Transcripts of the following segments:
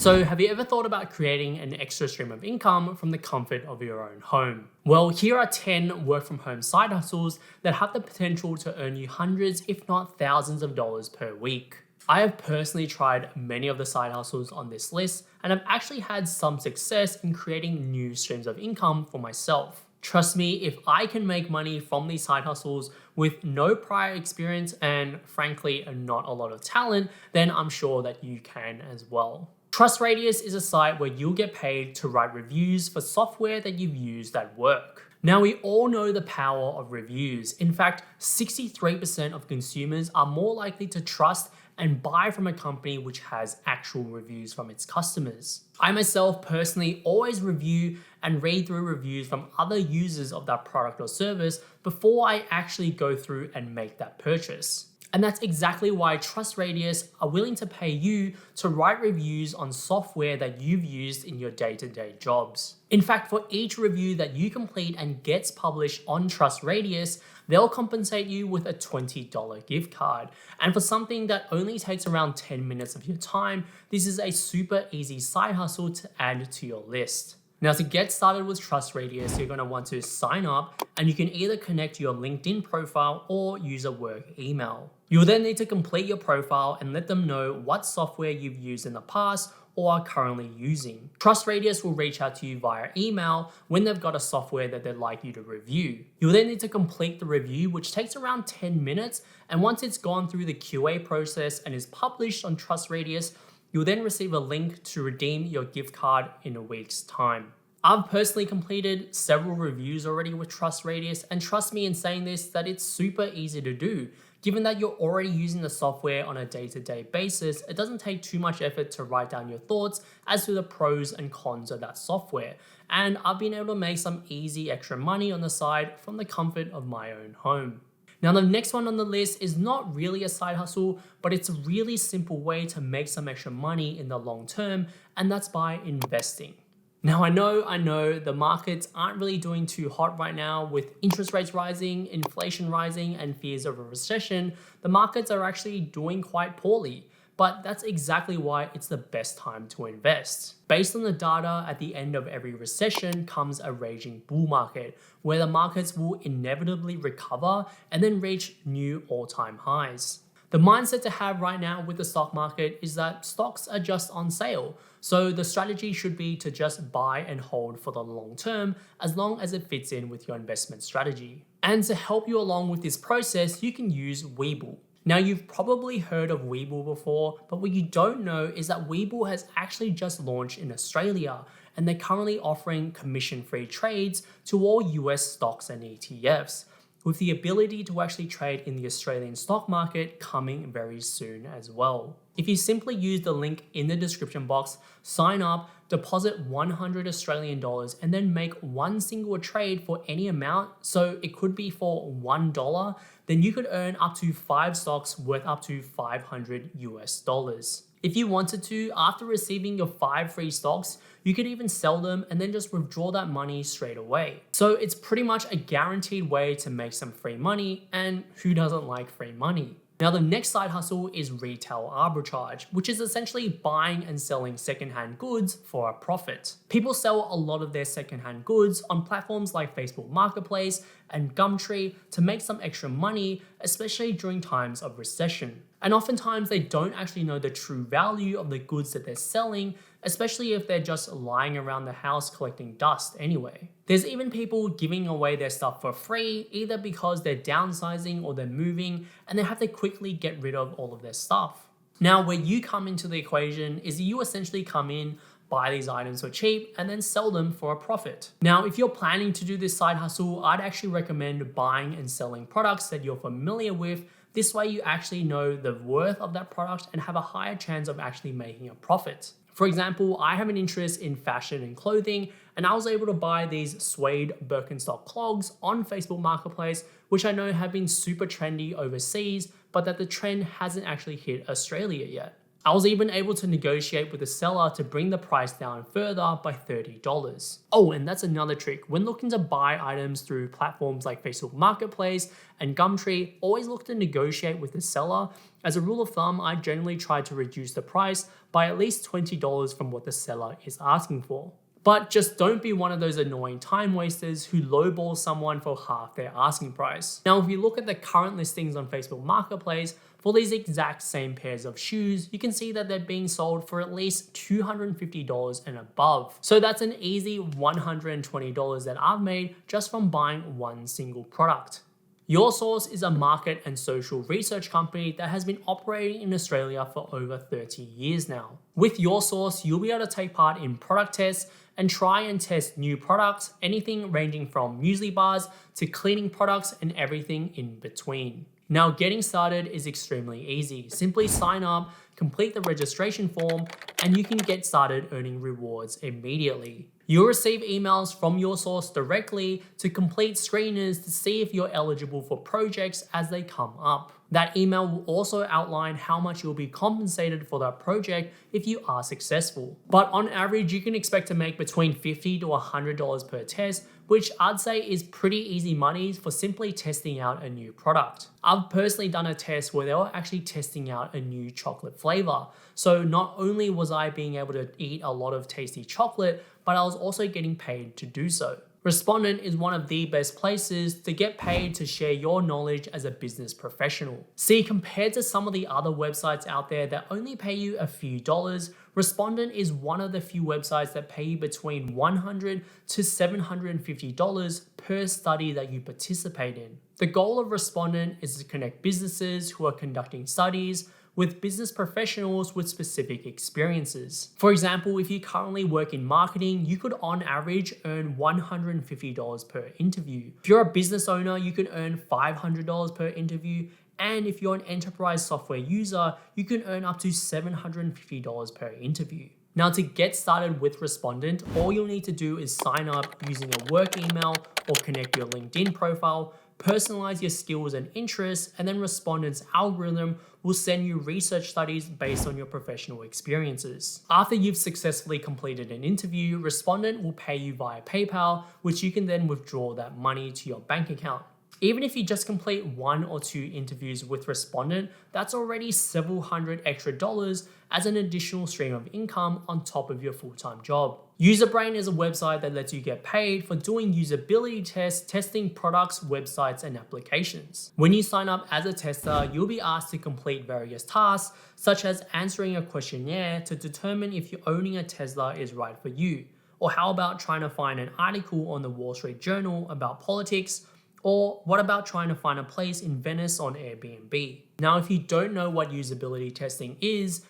So have you ever thought about creating an extra stream of income from the comfort of your own home? Well, here are 10 work from home side hustles that have the potential to earn you hundreds, if not thousands of dollars per week. I have personally tried many of the side hustles on this list and have actually had some success in creating new streams of income for myself. Trust me, if I can make money from these side hustles with no prior experience and frankly not a lot of talent, then I'm sure that you can as well. TrustRadius is a site where you'll get paid to write reviews for software that you've used at work. Now, we all know the power of reviews. In fact, 63% of consumers are more likely to trust and buy from a company which has actual reviews from its customers. I myself personally always review and read through reviews from other users of that product or service before I actually go through and make that purchase. And that's exactly why TrustRadius are willing to pay you to write reviews on software that you've used in your day-to-day jobs. In fact, for each review that you complete and gets published on TrustRadius, they'll compensate you with a $20 gift card. And for something that only takes around 10 minutes of your time, this is a super easy side hustle to add to your list. Now, to get started with TrustRadius, you're going to want to sign up, and you can either connect your LinkedIn profile or use a work email. You'll then need to complete your profile and let them know what software you've used in the past or are currently using. TrustRadius will reach out to you via email when they've got a software that they'd like you to review. You'll then need to complete the review, which takes around 10 minutes, and once it's gone through the QA process and is published on TrustRadius, you'll then receive a link to redeem your gift card in a week's time. I've personally completed several reviews already with TrustRadius, and trust me in saying this that it's super easy to do. Given that you're already using the software on a day-to-day basis, it doesn't take too much effort to write down your thoughts as to the pros and cons of that software. And I've been able to make some easy extra money on the side from the comfort of my own home. Now, the next one on the list is not really a side hustle, but it's a really simple way to make some extra money in the long term, and that's by investing. Now, I know the markets aren't really doing too hot right now with interest rates rising, inflation rising, and fears of a recession. The markets are actually doing quite poorly, but that's exactly why it's the best time to invest. Based on the data, at the end of every recession comes a raging bull market, where the markets will inevitably recover and then reach new all-time highs. The mindset to have right now with the stock market is that stocks are just on sale. So the strategy should be to just buy and hold for the long term, as long as it fits in with your investment strategy. And to help you along with this process, you can use Webull. Now, you've probably heard of Webull before, but what you don't know is that Webull has actually just launched in Australia, and they're currently offering commission-free trades to all US stocks and ETFs, with the ability to actually trade in the Australian stock market coming very soon as well. If you simply use the link in the description box, sign up, deposit 100 Australian dollars, and then make one single trade for any amount, so it could be for $1, then you could earn up to 5 stocks worth up to 500 US dollars. If you wanted to, after receiving your 5 free stocks, you could even sell them and then just withdraw that money straight away. So it's pretty much a guaranteed way to make some free money, and who doesn't like free money? Now, the next side hustle is retail arbitrage, which is essentially buying and selling secondhand goods for a profit. People sell a lot of their secondhand goods on platforms like Facebook Marketplace and Gumtree to make some extra money, especially during times of recession. And oftentimes they don't actually know the true value of the goods that they're selling, especially if they're just lying around the house collecting dust anyway. There's even people giving away their stuff for free, either because they're downsizing or they're moving and they have to quickly get rid of all of their stuff. Now, where you come into the equation is you essentially come in, buy these items for cheap, and then sell them for a profit. Now, if you're planning to do this side hustle, I'd actually recommend buying and selling products that you're familiar with. This way you actually know the worth of that product and have a higher chance of actually making a profit. For example, I have an interest in fashion and clothing, and I was able to buy these suede Birkenstock clogs on Facebook Marketplace, which I know have been super trendy overseas, but that the trend hasn't actually hit Australia yet. I was even able to negotiate with the seller to bring the price down further by $30. Oh, and that's another trick. When looking to buy items through platforms like Facebook Marketplace and Gumtree, always look to negotiate with the seller As a rule of thumb, I generally try to reduce the price by at least $20 from what the seller is asking for. But just don't be one of those annoying time wasters who lowball someone for half their asking price. Now, if you look at the current listings on Facebook Marketplace for these exact same pairs of shoes, you can see that they're being sold for at least $250 and above. So that's an easy $120 that I've made just from buying one single product. YourSource is a market and social research company that has been operating in Australia for over 30 years now. With YourSource, you'll be able to take part in product tests and try and test new products, anything ranging from muesli bars to cleaning products and everything in between. Now, getting started is extremely easy. Simply sign up, complete the registration form, and you can get started earning rewards immediately. You'll receive emails from YourSource directly to complete screeners to see if you're eligible for projects as they come up. That email will also outline how much you'll be compensated for that project if you are successful. But on average, you can expect to make between $50 to $100 per test, which I'd say is pretty easy money for simply testing out a new product. I've personally done a test where they were actually testing out a new chocolate flavor. So not only was I being able to eat a lot of tasty chocolate, but I was also getting paid to do so. Respondent is one of the best places to get paid to share your knowledge as a business professional. See, compared to some of the other websites out there that only pay you a few dollars, Respondent is one of the few websites that pay you between $100 to $750 per study that you participate in. The goal of Respondent is to connect businesses who are conducting studies with business professionals with specific experiences. For example, if you currently work in marketing, you could on average earn $150 per interview. If you're a business owner, you could earn $500 per interview. And if you're an enterprise software user, you can earn up to $750 per interview. Now, to get started with Respondent, all you'll need to do is sign up using a work email or connect your LinkedIn profile, personalize your skills and interests, and then Respondent's algorithm will send you research studies based on your professional experiences. After you've successfully completed an interview, Respondent will pay you via PayPal, which you can then withdraw that money to your bank account. Even if you just complete 1 or 2 interviews with Respondent, that's already several hundred extra dollars as an additional stream of income on top of your full-time job. Userbrain is a website that lets you get paid for doing usability tests, testing products, websites, and applications. When you sign up as a tester, you'll be asked to complete various tasks, such as answering a questionnaire to determine if owning a Tesla is right for you. Or how about trying to find an article on the Wall Street Journal about politics? Or what about trying to find a place in Venice on Airbnb? Now, if you don't know what usability testing is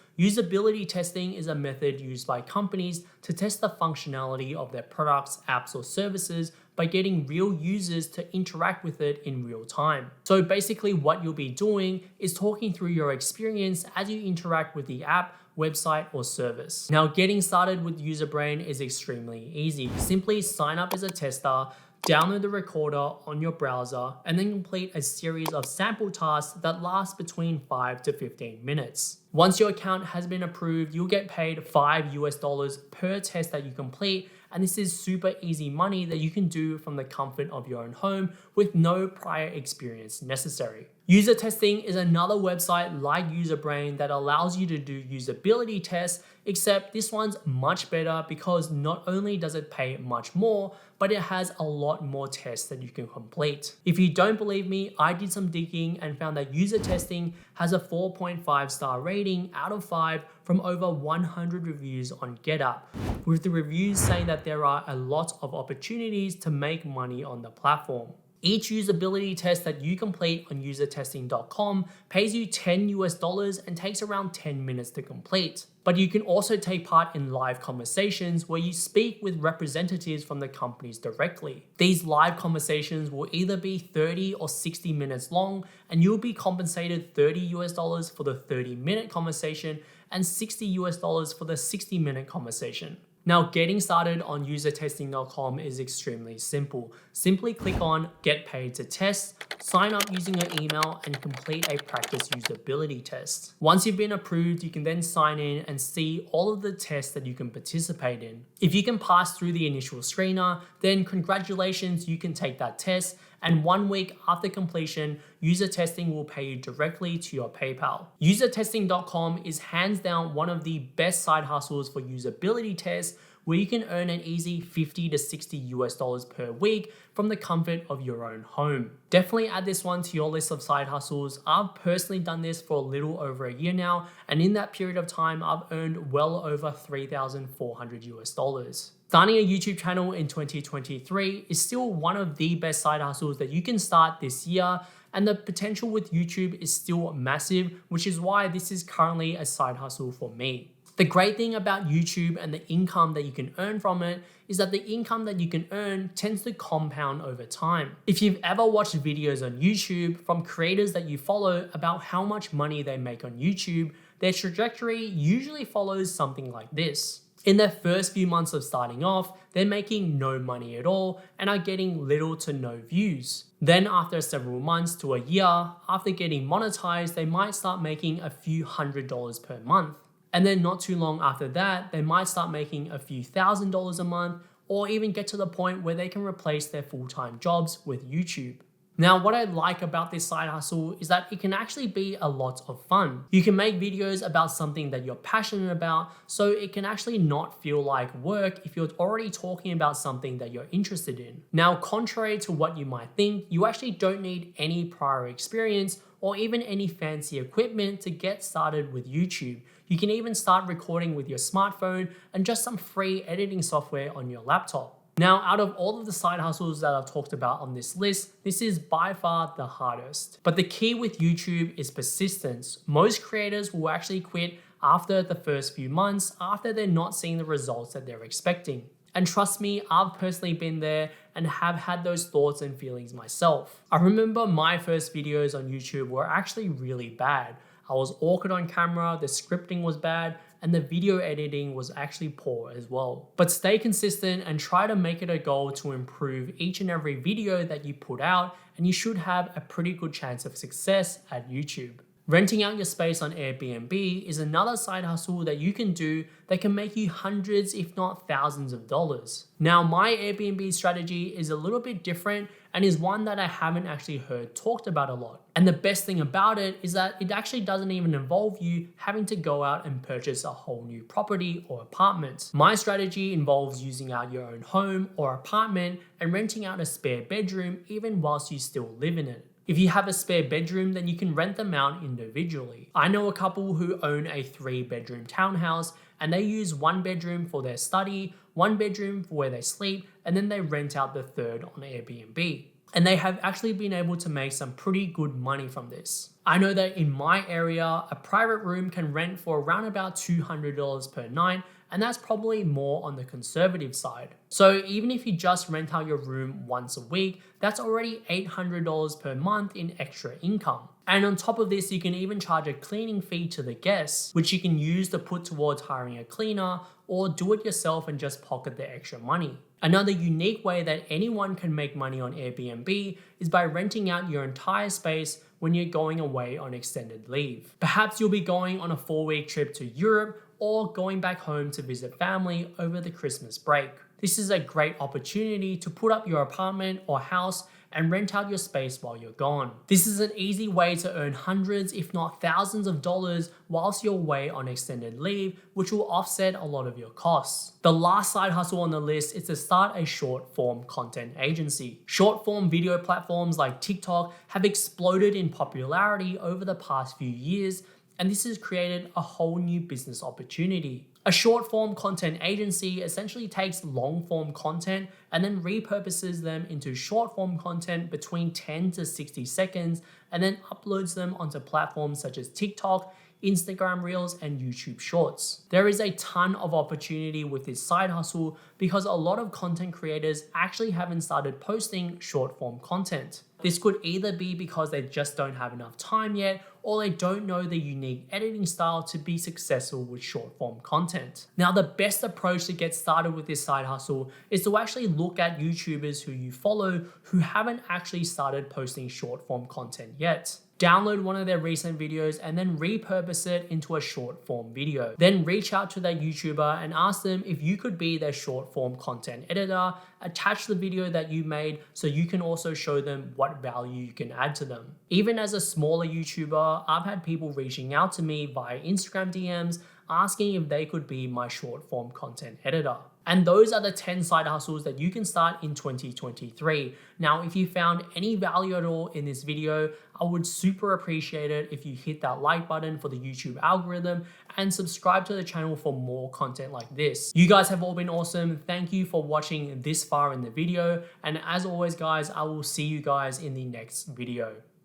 a method used by companies to test the functionality of their products, apps, or services by getting real users to interact with it in real time. So basically what you'll be doing is talking through your experience as you interact with the app, website, or service. Now, getting started with Userbrain is extremely easy. Simply sign up as a tester, download the recorder on your browser, and then complete a series of sample tasks that last between 5 to 15 minutes. Once your account has been approved, you'll get paid $5 per test that you complete, and this is super easy money that you can do from the comfort of your own home with no prior experience necessary. User testing is another website like Userbrain that allows you to do usability tests, except this one's much better because not only does it pay much more, but it has a lot more tests that you can complete. If you don't believe me, I did some digging and found that user testing has a 4.5 star rating out of 5 from over 100 reviews on GetUp, with the reviews saying that there are a lot of opportunities to make money on the platform. Each usability test that you complete on usertesting.com pays you $10 and takes around 10 minutes to complete. But you can also take part in live conversations where you speak with representatives from the companies directly. These live conversations will either be 30 or 60 minutes long, and you'll be compensated $30 for the 30-minute conversation and $60 for the 60-minute conversation. Now, getting started on usertesting.com is extremely simple. Simply click on Get Paid to Test, sign up using your email, and complete a practice usability test. Once you've been approved, you can then sign in and see all of the tests that you can participate in. If you can pass through the initial screener, then congratulations, you can take that test, and 1 week after completion, user testing will pay you directly to your PayPal. Usertesting.com is hands down one of the best side hustles for usability tests, where you can earn an easy $50 to $60 per week from the comfort of your own home. Definitely add this one to your list of side hustles. I've personally done this for a little over a year now, and in that period of time, I've earned well over $3,400. Starting a YouTube channel in 2023 is still one of the best side hustles that you can start this year, and the potential with YouTube is still massive, which is why this is currently a side hustle for me. The great thing about YouTube and the income that you can earn from it is that the income that you can earn tends to compound over time. If you've ever watched videos on YouTube from creators that you follow about how much money they make on YouTube, their trajectory usually follows something like this. In their first few months of starting off, they're making no money at all and are getting little to no views. Then after several months to a year, after getting monetized, they might start making a few $100s per month. And then not too long after that, they might start making a few $1,000s a month, or even get to the point where they can replace their full-time jobs with YouTube. Now, what I like about this side hustle is that it can actually be a lot of fun. You can make videos about something that you're passionate about, so it can actually not feel like work if you're already talking about something that you're interested in. Now, contrary to what you might think, you actually don't need any prior experience or even any fancy equipment to get started with YouTube. You can even start recording with your smartphone and just some free editing software on your laptop. Now, out of all of the side hustles that I've talked about on this list, this is by far the hardest. But the key with YouTube is persistence. Most creators will actually quit after the first few months, after they're not seeing the results that they're expecting. And trust me, I've personally been there and have had those thoughts and feelings myself. I remember my first videos on YouTube were actually really bad. I was awkward on camera, the scripting was bad, and the video editing was actually poor as well. But stay consistent and try to make it a goal to improve each and every video that you put out, and you should have a pretty good chance of success at YouTube. Renting out your space on Airbnb is another side hustle that you can do that can make you hundreds, if not thousands of dollars. Now, my Airbnb strategy is a little bit different and is one that I haven't actually heard talked about a lot. And the best thing about it is that it actually doesn't even involve you having to go out and purchase a whole new property or apartment. My strategy involves using out your own home or apartment and renting out a spare bedroom even whilst you still live in it. If you have a spare bedroom, then you can rent them out individually. I know a couple who own a 3-bedroom townhouse, and they use 1 bedroom for their study, 1 bedroom for where they sleep, and then they rent out the 3rd on Airbnb. And they have actually been able to make some pretty good money from this. I know that in my area, a private room can rent for around about $200 per night, and that's probably more on the conservative side. So even if you just rent out your room once a week, that's already $800 per month in extra income. And on top of this, you can even charge a cleaning fee to the guests, which you can use to put towards hiring a cleaner or do it yourself and just pocket the extra money. Another unique way that anyone can make money on Airbnb is by renting out your entire space when you're going away on extended leave. Perhaps you'll be going on a 4-week trip to Europe or going back home to visit family over the Christmas break. This is a great opportunity to put up your apartment or house and rent out your space while you're gone. This is an easy way to earn hundreds, if not thousands of dollars whilst you're away on extended leave, which will offset a lot of your costs. The last side hustle on the list is to start a short form content agency. Short form video platforms like TikTok have exploded in popularity over the past few years, and this has created a whole new business opportunity. A short form content agency essentially takes long form content and then repurposes them into short form content between 10 to 60 seconds and then uploads them onto platforms such as TikTok, Instagram Reels, and YouTube Shorts. There is a ton of opportunity with this side hustle because a lot of content creators actually haven't started posting short form content. This could either be because they just don't have enough time yet, or they don't know the unique editing style to be successful with short form content. Now, the best approach to get started with this side hustle is to actually look at YouTubers who you follow who haven't actually started posting short form content yet. download one of their recent videos and then repurpose it into a short form video. Then reach out to that YouTuber and ask them if you could be their short form content editor, attach the video that you made so you can also show them what value you can add to them. Even as a smaller YouTuber, I've had people reaching out to me via Instagram DMs asking if they could be my short form content editor. And those are the 10 side hustles that you can start in 2023. Now, if you found any value at all in this video, I would super appreciate it if you hit that like button for the YouTube algorithm and subscribe to the channel for more content like this. You guys have all been awesome. Thank you for watching this far in the video. And as always, guys, I will see you guys in the next video.